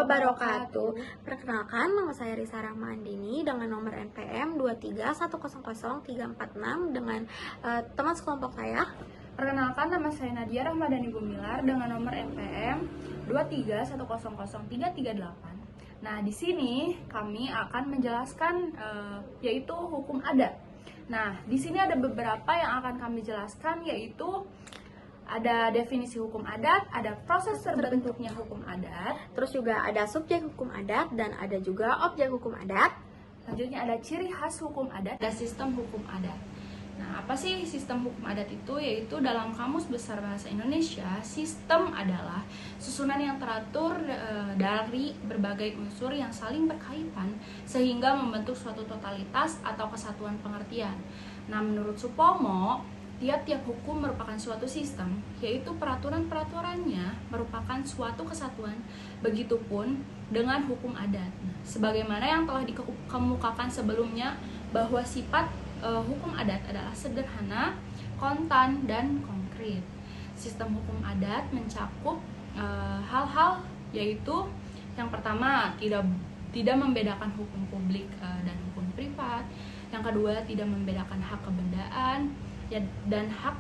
wabarakatuh. Perkenalkan, nama saya Risa Rahma Andini dengan nomor NPM 231000346 dengan teman sekelompok saya. Perkenalkan, nama saya Nadia Rahmadani Gumilar dengan nomor NPM 231003338. Nah, di sini kami akan menjelaskan yaitu hukum adat. Nah, di sini ada beberapa yang akan kami jelaskan, yaitu ada definisi hukum adat, ada proses terbentuknya hukum adat, terus juga ada subjek hukum adat dan ada juga objek hukum adat. Selanjutnya ada ciri khas hukum adat dan sistem hukum adat. Nah, apa sih sistem hukum adat itu? Yaitu dalam Kamus Besar Bahasa Indonesia, sistem adalah susunan yang teratur dari berbagai unsur yang saling berkaitan sehingga membentuk suatu totalitas atau kesatuan pengertian. Nah, menurut Supomo, tiap-tiap hukum merupakan suatu sistem, yaitu peraturan-peraturannya merupakan suatu kesatuan. Begitupun dengan hukum adat. Sebagaimana yang telah dikemukakan sebelumnya, bahwa sifat hukum adat adalah sederhana, kontan, dan konkret. Sistem hukum adat mencakup hal-hal, yaitu yang pertama, tidak membedakan hukum publik dan hukum privat. Yang kedua, tidak membedakan hak kebendaan dan hak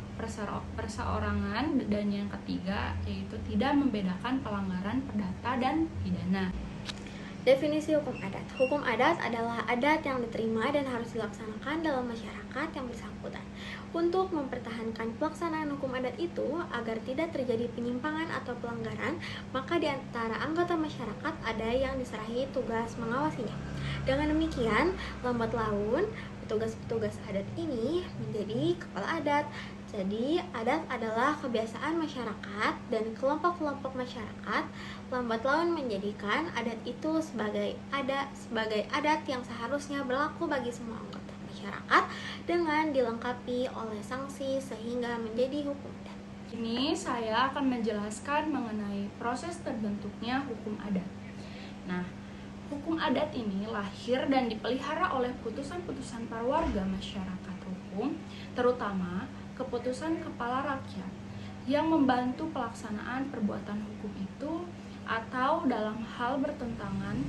perseorangan, dan yang ketiga yaitu tidak membedakan pelanggaran perdata dan pidana. Definisi hukum adat. Hukum adat adalah adat yang diterima dan harus dilaksanakan dalam masyarakat yang bersangkutan. Untuk mempertahankan pelaksanaan hukum adat itu agar tidak terjadi penyimpangan atau pelanggaran, maka di antara anggota masyarakat ada yang diserahi tugas mengawasinya. Dengan demikian, lambat laun petugas-petugas adat ini menjadi kepala adat. Jadi, adat adalah kebiasaan masyarakat dan kelompok-kelompok masyarakat lambat laun menjadikan adat itu sebagai adat yang seharusnya berlaku bagi semua anggota masyarakat dengan dilengkapi oleh sanksi sehingga menjadi hukum adat. Ini saya akan menjelaskan mengenai proses terbentuknya hukum adat. Nah, hukum adat ini lahir dan dipelihara oleh putusan-putusan para warga masyarakat hukum, terutama keputusan kepala rakyat yang membantu pelaksanaan perbuatan hukum itu, atau dalam hal bertentangan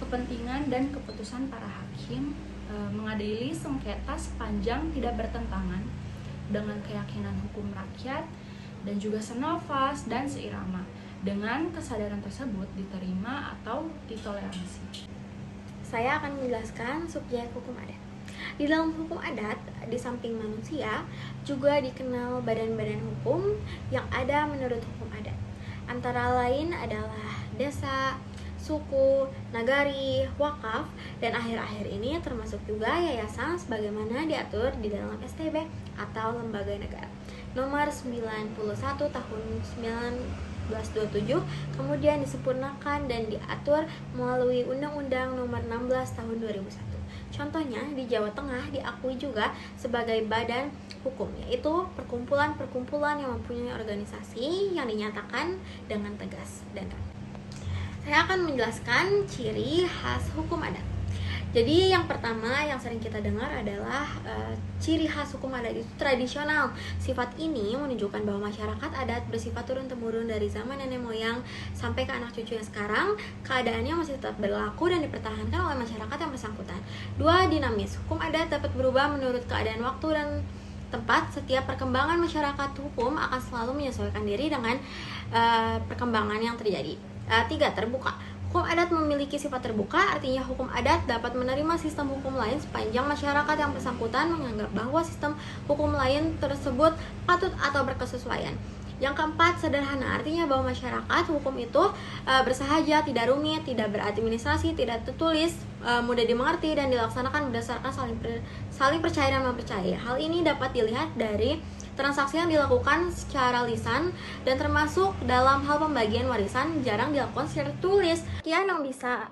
kepentingan dan keputusan para hakim mengadili sengketa sepanjang tidak bertentangan dengan keyakinan hukum rakyat dan juga senafas dan seirama dengan kesadaran tersebut diterima atau ditoleransi. Saya akan menjelaskan subjek hukum adat. Di dalam hukum adat, di samping manusia, juga dikenal badan-badan hukum yang ada menurut hukum adat. Antara lain adalah desa, suku, nagari, wakaf, dan akhir-akhir ini termasuk juga yayasan sebagaimana diatur di dalam STB atau Lembaga Negara nomor 91 tahun 1927, kemudian disempurnakan dan diatur melalui Undang-Undang nomor 16 tahun 2001. Contohnya, di Jawa Tengah diakui juga sebagai badan hukum, yaitu perkumpulan-perkumpulan yang mempunyai organisasi yang dinyatakan dengan tegas dan rapi. Saya akan menjelaskan ciri khas hukum adat. Jadi yang pertama yang sering kita dengar adalah ciri khas hukum adat itu tradisional. Sifat ini menunjukkan bahwa masyarakat adat bersifat turun-temurun dari zaman nenek moyang sampai ke anak cucu yang sekarang. Keadaannya masih tetap berlaku dan dipertahankan oleh masyarakat yang bersangkutan. 2. Dinamis. Hukum adat dapat berubah menurut keadaan waktu dan tempat. Setiap perkembangan masyarakat hukum akan selalu menyesuaikan diri dengan perkembangan yang terjadi. 3. Terbuka. Hukum adat memiliki sifat terbuka, artinya hukum adat dapat menerima sistem hukum lain sepanjang masyarakat yang bersangkutan menganggap bahwa sistem hukum lain tersebut patut atau berkesesuaian. Yang keempat, sederhana, artinya bahwa masyarakat hukum itu bersahaja, tidak rumit, tidak beradministrasi, tidak tertulis, mudah dimengerti dan dilaksanakan berdasarkan saling percaya dan mempercayai. Hal ini dapat dilihat dari transaksi yang dilakukan secara lisan dan termasuk dalam hal pembagian warisan jarang dilakukan secara tulis. Sekian yang bisa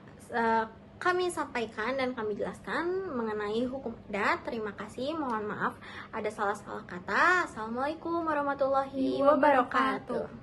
kami sampaikan dan kami jelaskan mengenai hukum adat. Terima kasih, mohon maaf ada salah-salah kata. Assalamualaikum warahmatullahi wabarakatuh.